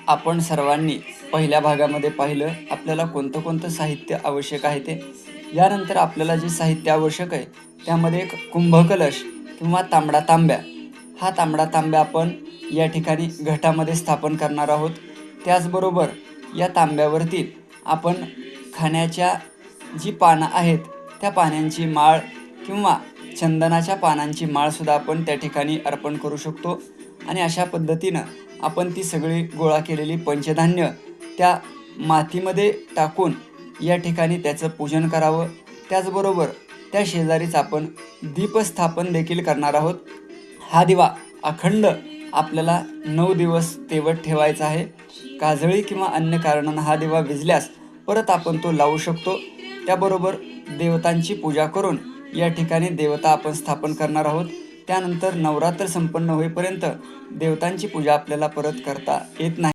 आपण सर्वांनी पहिल्या भागामध्ये पाहिलं आपल्याला कोणतं कोणतं साहित्य आवश्यक आहे ते. यानंतर आपल्याला जे साहित्य आवश्यक आहे त्यामध्ये एक कुंभकलश किंवा तांबडा तांब्या, हा तांबडा तांब्या आपण या ठिकाणी घटामध्ये स्थापन करणार आहोत. त्याचबरोबर या तांब्यावरती आपण खाण्याच्या जी पानं आहेत त्या पानांची माळ किंवा चंदनाच्या पानांची माळसुद्धा आपण त्या ठिकाणी अर्पण करू शकतो. आणि अशा पद्धतीनं आपण ती सगळी गोळा केलेली पंचधान्य त्या मातीमध्ये टाकून या ठिकाणी त्याचं पूजन करावं. त्याचबरोबर त्या शेजारीच आपण दीपस्थापन देखील करणार आहोत. हा दिवा अखंड आपल्याला 9 दिवस तेवत ठेवायचा आहे. काजळी किंवा अन्य कारणानं हा दिवा विझल्यास परत आपण तो लावू शकतो. त्याबरोबर देवतांची पूजा करून या ठिकाणी देवता आपण स्थापन करणार आहोत. त्यानंतर नवरात्र संपन्न होईपर्यंत देवतांची पूजा आपल्याला परत करता येत नाही.